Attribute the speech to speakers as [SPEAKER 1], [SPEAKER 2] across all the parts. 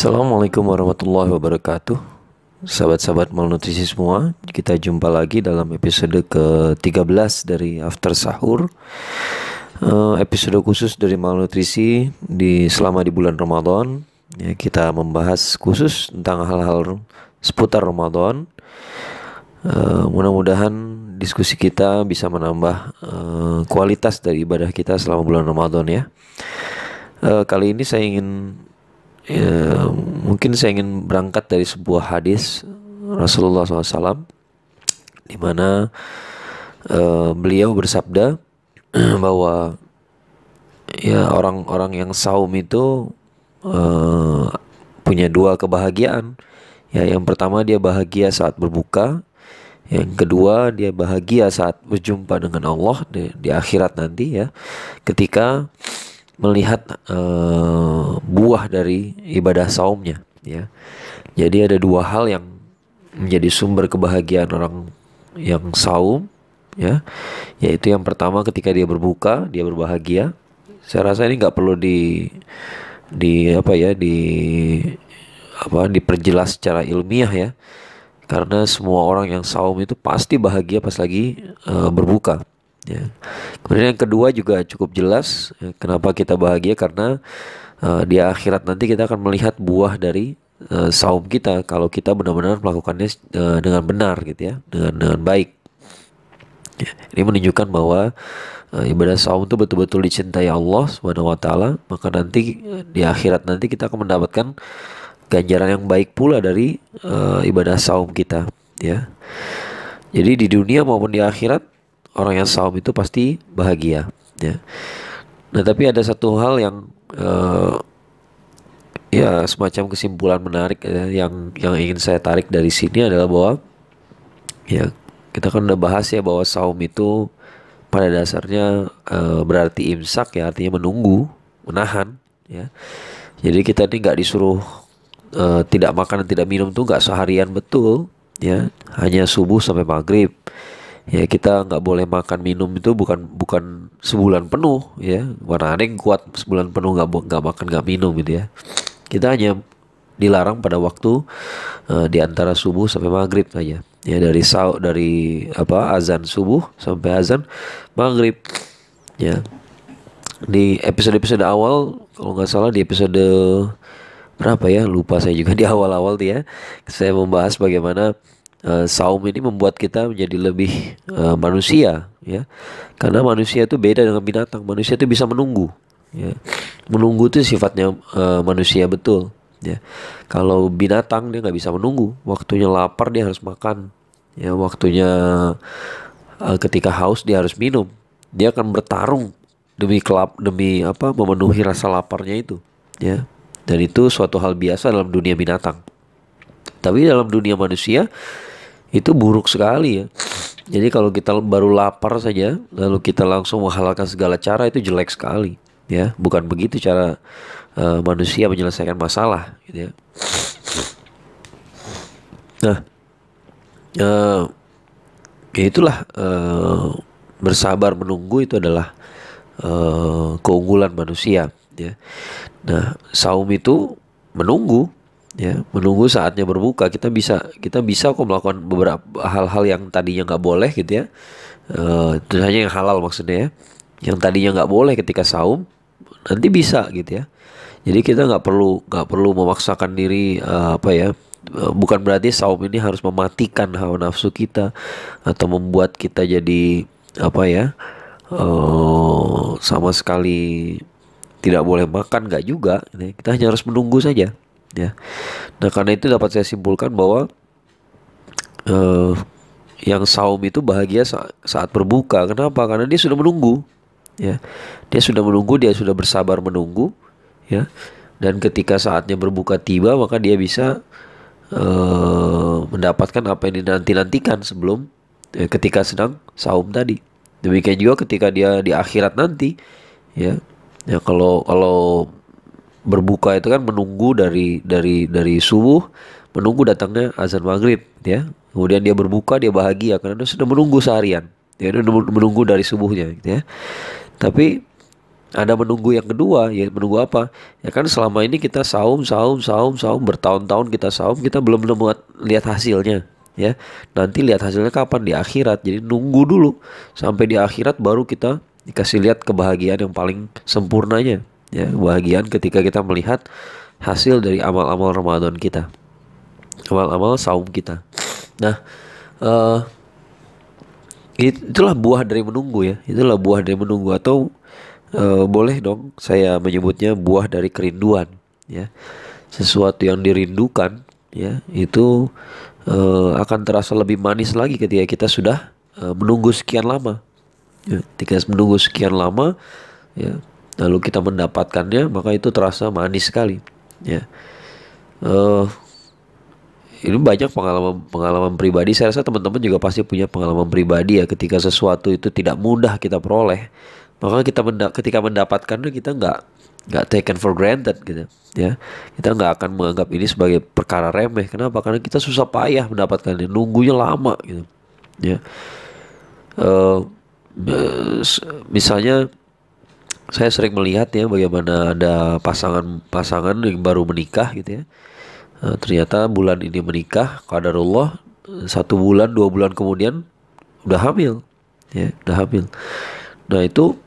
[SPEAKER 1] Assalamualaikum warahmatullahi wabarakatuh. Sahabat-sahabat malnutrisi semua, kita jumpa lagi dalam episode ke-13 dari After Sahur. Episode khusus dari malnutrisi selama di bulan Ramadan. Ya, kita membahas khusus tentang hal-hal seputar Ramadan. Mudah-mudahan diskusi kita bisa menambah kualitas dari ibadah kita selama bulan Ramadan ya. Kali ini mungkin saya ingin berangkat dari sebuah hadis Rasulullah SAW, di mana beliau bersabda bahwa ya orang-orang yang saum itu punya dua kebahagiaan. Ya, yang pertama dia bahagia saat berbuka, yang kedua dia bahagia saat berjumpa dengan Allah di akhirat nanti ya, ketika melihat buah dari ibadah saumnya ya. Jadi ada dua hal yang menjadi sumber kebahagiaan orang yang saum ya, yaitu yang pertama ketika dia berbuka dia berbahagia. Saya rasa ini nggak perlu diperjelas secara ilmiah ya, karena semua orang yang saum itu pasti bahagia pas lagi berbuka. Ya. Kemudian yang kedua juga cukup jelas ya, kenapa kita bahagia, karena di akhirat nanti kita akan melihat buah dari saum kita kalau kita benar-benar melakukannya dengan benar gitu ya, dengan baik. Ya, ini menunjukkan bahwa ibadah saum itu betul-betul dicintai Allah Subhanahu wa taala, maka nanti di akhirat nanti kita akan mendapatkan ganjaran yang baik pula dari ibadah saum kita ya. Jadi di dunia maupun di akhirat orang yang saum itu pasti bahagia ya. Nah, tapi ada satu hal yang ya semacam kesimpulan menarik ya, yang ingin saya tarik dari sini adalah bahwa ya kita kan udah bahas ya bahwa saum itu pada dasarnya berarti imsak ya, artinya menunggu, menahan ya. Jadi kita ini nggak disuruh tidak makan dan tidak minum tuh nggak seharian betul ya, hanya subuh sampai maghrib. Ya, kita nggak boleh makan minum itu bukan sebulan penuh ya. Mana ada yang kuat sebulan penuh nggak makan nggak minum gitu ya. Kita hanya dilarang pada waktu di antara subuh sampai maghrib saja. Ya, dari azan subuh sampai azan maghrib. Ya, di episode-episode awal kalau nggak salah di episode berapa ya, lupa saya juga, di awal-awal dia saya membahas bagaimana saum ini membuat kita menjadi lebih manusia ya, karena manusia itu beda dengan binatang. Manusia itu bisa menunggu ya. Menunggu itu sifatnya manusia betul ya. Kalau binatang dia nggak bisa menunggu, waktunya lapar dia harus makan ya, waktunya ketika haus dia harus minum. Dia akan bertarung demi memenuhi rasa laparnya itu ya. Dan itu suatu hal biasa dalam dunia binatang. Tapi dalam dunia manusia itu buruk sekali ya. Jadi kalau kita baru lapar saja lalu kita langsung menghalalkan segala cara, itu jelek sekali ya. Bukan begitu cara manusia menyelesaikan masalah gitu ya. Nah, ya itulah bersabar menunggu itu adalah keunggulan manusia ya. Nah, saum itu menunggu ya, menunggu saatnya berbuka. Kita bisa kok melakukan beberapa hal-hal yang tadinya nggak boleh gitu ya. Itu hanya yang halal maksudnya ya. Yang tadinya nggak boleh ketika saum nanti bisa gitu ya. Jadi kita nggak perlu memaksakan diri bukan berarti saum ini harus mematikan hawa nafsu kita atau membuat kita jadi sama sekali tidak boleh makan, nggak juga gitu ya. Kita hanya harus menunggu saja ya. Nah, karena itu dapat saya simpulkan bahwa yang saum itu bahagia saat berbuka. Kenapa? Karena dia sudah menunggu ya. Dia sudah menunggu, dia sudah bersabar menunggu ya. Dan ketika saatnya berbuka tiba, maka dia bisa mendapatkan apa yang dinanti-nantikan sebelum ketika sedang saum tadi. Demikian juga ketika dia di akhirat nanti ya. Ya, kalau berbuka itu kan menunggu dari subuh, menunggu datangnya azan maghrib ya. Kemudian dia berbuka, dia bahagia karena dia sudah menunggu seharian. Dia sudah menunggu dari subuhnya gitu ya. Tapi ada menunggu yang kedua, ya menunggu apa? Ya kan selama ini kita saum, saum, saum, saum, bertahun-tahun kita saum, kita belum lihat hasilnya, ya. Nanti lihat hasilnya kapan? Di akhirat. Jadi nunggu dulu sampai di akhirat baru kita dikasih lihat kebahagiaan yang paling sempurnanya, ya. Kebahagiaan ketika kita melihat hasil dari amal-amal Ramadan kita, amal-amal saum kita. Nah, eh itulah buah dari menunggu, ya. Itulah buah dari menunggu, atau boleh dong saya menyebutnya buah dari kerinduan, ya. Sesuatu yang dirindukan, ya, itu akan terasa lebih manis lagi ketika kita sudah menunggu sekian lama. Ya, ketika menunggu sekian lama, ya, lalu kita mendapatkannya, maka itu terasa manis sekali, ya. Eh, ini banyak pengalaman pribadi. Saya rasa teman-teman juga pasti punya pengalaman pribadi, ya, ketika sesuatu itu tidak mudah kita peroleh, maka ketika mendapatkannya kita nggak taken for granted gitu, ya. Kita nggak akan menganggap ini sebagai perkara remeh. Kenapa? Karena kita susah payah mendapatkannya, nunggunya lama gitu, ya. Eh, Misalnya saya sering melihat, ya, bagaimana ada pasangan-pasangan yang baru menikah gitu, ya. Ternyata bulan ini menikah, qadarullah, 1 bulan 2 bulan kemudian udah hamil, ya, udah hamil. Nah itu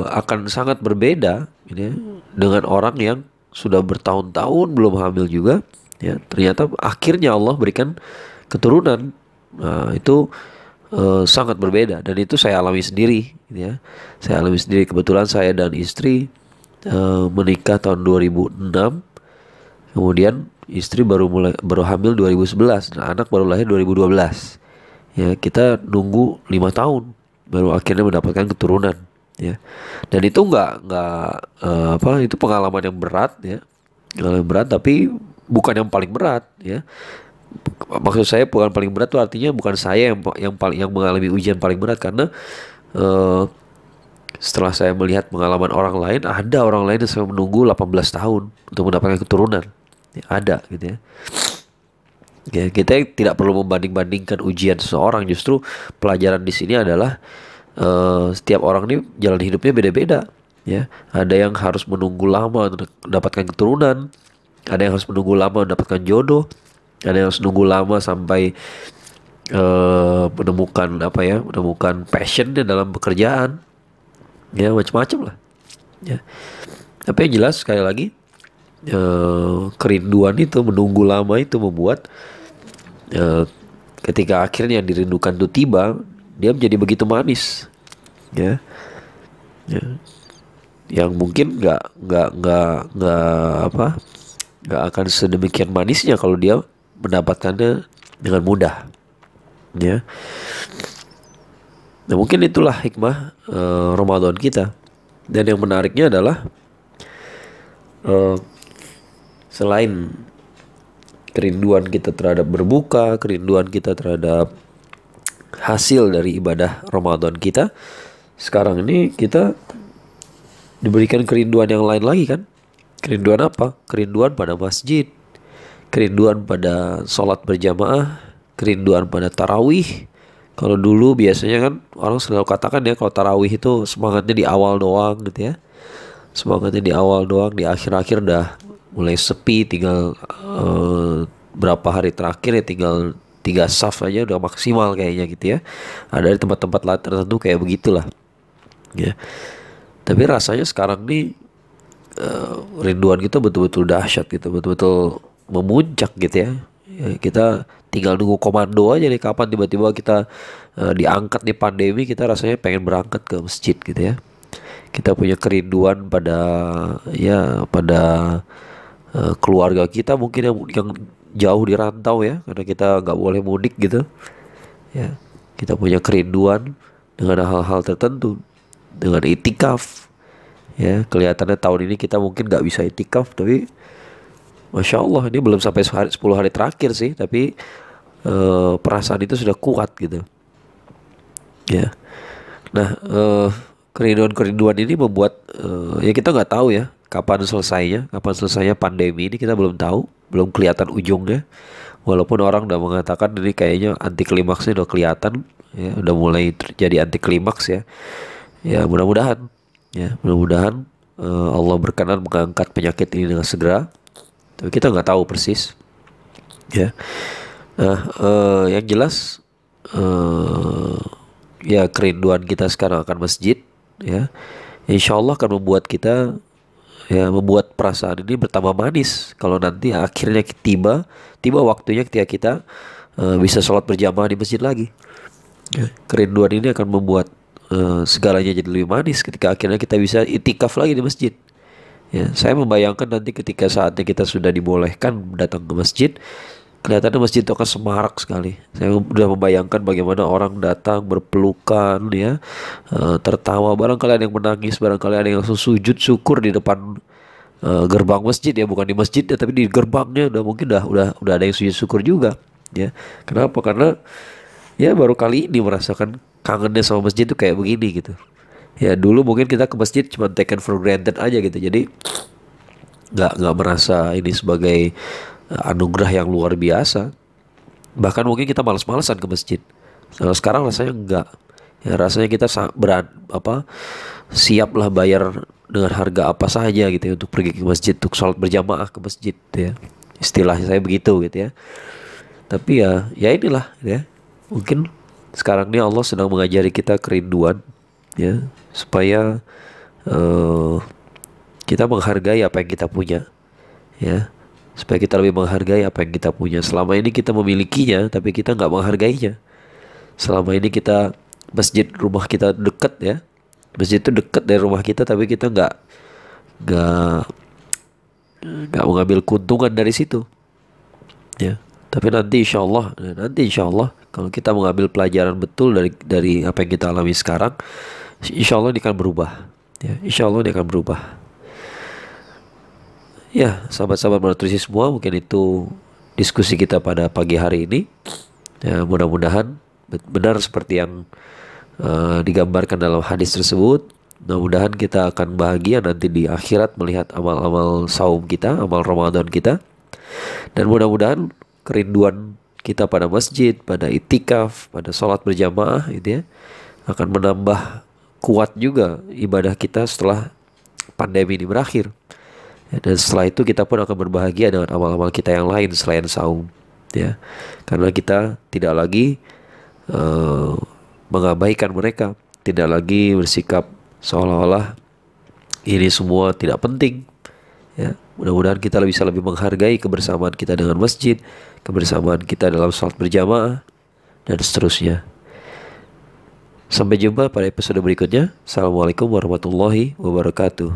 [SPEAKER 1] akan sangat berbeda, gitu ya, dengan orang yang sudah bertahun-tahun belum hamil juga, ya. Ternyata akhirnya Allah berikan keturunan. Nah itu sangat berbeda, dan itu saya alami sendiri, gitu ya. Saya alami sendiri. Kebetulan saya dan istri menikah tahun 2006. Kemudian istri baru hamil 2011. Nah, anak baru lahir 2012. Ya, kita nunggu 5 tahun baru akhirnya mendapatkan keturunan, ya. Dan itu itu pengalaman yang berat, ya. Pengalaman yang berat, tapi bukan yang paling berat, ya. Maksud saya bukan paling berat, tuh artinya bukan saya yang mengalami ujian paling berat, karena eh, setelah saya melihat pengalaman orang lain, ada orang lain yang saya menunggu 18 tahun untuk mendapatkan keturunan. Ya, ada gitu, ya. Ya, kita tidak perlu membanding-bandingkan ujian seseorang. Justru pelajaran di sini adalah setiap orang ini jalan hidupnya beda-beda, ya. Ada yang harus menunggu lama untuk mendapatkan keturunan, ada yang harus menunggu lama mendapatkan jodoh, ada yang harus menunggu lama sampai menemukan passionnya dalam pekerjaan, ya, macam-macam lah, ya. Tapi yang jelas sekali lagi, kerinduan itu, menunggu lama itu membuat ketika akhirnya yang dirindukan itu tiba, dia menjadi begitu manis, ya, ya. Yang mungkin nggak akan sedemikian manisnya kalau dia mendapatkannya dengan mudah, ya. Nah mungkin itulah hikmah Ramadan kita. Dan yang menariknya adalah selain kerinduan kita terhadap berbuka, kerinduan kita terhadap hasil dari ibadah Ramadan kita, sekarang ini kita diberikan kerinduan yang lain lagi, kan? Kerinduan apa? Kerinduan pada masjid, kerinduan pada sholat berjamaah, kerinduan pada tarawih. Kalau dulu biasanya kan orang selalu katakan, ya, kalau tarawih itu semangatnya di awal doang gitu, ya. Semangatnya di awal doang, di akhir-akhir udah mulai sepi, tinggal berapa hari terakhir ya tinggal 3 saf aja udah maksimal kayaknya gitu, ya. Ada di tempat-tempat lain tertentu kayak begitulah, ya. Tapi rasanya sekarang nih rinduan kita betul-betul dahsyat gitu, betul-betul memuncak gitu, ya. Ya, kita tinggal nunggu komando aja nih, kapan tiba-tiba kita diangkat nih pandemi, kita rasanya pengen berangkat ke masjid gitu, ya. Kita punya kerinduan pada keluarga kita mungkin yang jauh di rantau, ya, karena kita nggak boleh mudik gitu, ya. Kita punya kerinduan dengan hal-hal tertentu, dengan itikaf, ya. Kelihatannya tahun ini kita mungkin nggak bisa itikaf, tapi Masya Allah ini belum sampai 10 hari terakhir sih, tapi perasaan itu sudah kuat gitu, ya. Nah kerinduan-kerinduan ini membuat ya kita nggak tahu, ya, kapan selesainya pandemi ini, kita belum tahu, belum kelihatan ujungnya. Walaupun orang udah mengatakan ini kayaknya anti klimaksnya udah kelihatan, ya, udah mulai terjadi anti klimaks, ya. Ya mudah-mudahan Ya, mudah-mudahan Allah berkenan mengangkat penyakit ini dengan segera. Tapi kita nggak tahu persis. Ya, nah yang jelas eh, ya kerinduan kita sekarang akan masjid. Ya, insya Allah akan membuat kita membuat perasaan ini bertambah manis kalau nanti akhirnya tiba waktunya ketika kita bisa sholat berjamaah di masjid lagi. Ya, kerinduan ini akan membuat segalanya jadi lebih manis ketika akhirnya kita bisa itikaf lagi di masjid. Ya, saya membayangkan nanti ketika saatnya kita sudah dibolehkan datang ke masjid, kelihatannya masjid itu akan semarak sekali. Saya sudah membayangkan bagaimana orang datang berpelukan, ya, tertawa. Barangkali ada yang menangis, barangkali ada yang langsung sujud syukur di depan gerbang masjid, ya, bukan di masjid ya, tapi di gerbangnya udah mungkin udah ada yang sujud syukur juga. Ya, kenapa? Karena ya baru kali ini merasakan kangennya sama masjid itu kayak begini gitu. Ya dulu mungkin kita ke masjid cuma taken for granted aja gitu. Jadi nggak merasa ini sebagai anugerah yang luar biasa. Bahkan mungkin kita malas-malasan ke masjid. Nah, sekarang rasanya enggak. Ya rasanya kita siap lah bayar dengan harga apa saja gitu ya untuk pergi ke masjid, untuk sholat berjamaah ke masjid ya. Istilahnya saya begitu gitu ya. Tapi ya inilah ya. Mungkin sekarang ini Allah sedang mengajari kita kerinduan ya supaya eh, kita menghargai apa yang kita punya ya, supaya kita lebih menghargai apa yang kita punya. Selama ini kita memilikinya tapi kita nggak menghargainya. Selama ini kita masjid rumah kita dekat ya, masjid itu dekat dari rumah kita tapi kita nggak nggak mengambil keuntungan dari situ ya. Tapi nanti insya Allah kalau kita mengambil pelajaran betul dari apa yang kita alami sekarang, insya Allah ini akan berubah ya, insya Allah ini akan berubah. Ya, sahabat-sahabat Nutrisi semua, mungkin itu diskusi kita pada pagi hari ini. Ya, mudah-mudahan benar seperti yang digambarkan dalam hadis tersebut. Mudah-mudahan kita akan bahagia nanti di akhirat melihat amal-amal saum kita, amal Ramadan kita. Dan mudah-mudahan kerinduan kita pada masjid, pada itikaf, pada sholat berjamaah gitu ya, akan menambah kuat juga ibadah kita setelah pandemi ini berakhir. Ya, dan setelah itu kita pun akan berbahagia dengan amal-amal kita yang lain selain saum ya, karena kita tidak lagi mengabaikan mereka, tidak lagi bersikap seolah-olah ini semua tidak penting ya. Mudah-mudahan kita bisa lebih menghargai kebersamaan kita dengan masjid, kebersamaan kita dalam sholat berjamaah dan seterusnya. Sampai jumpa pada episode berikutnya. Assalamualaikum warahmatullahi wabarakatuh.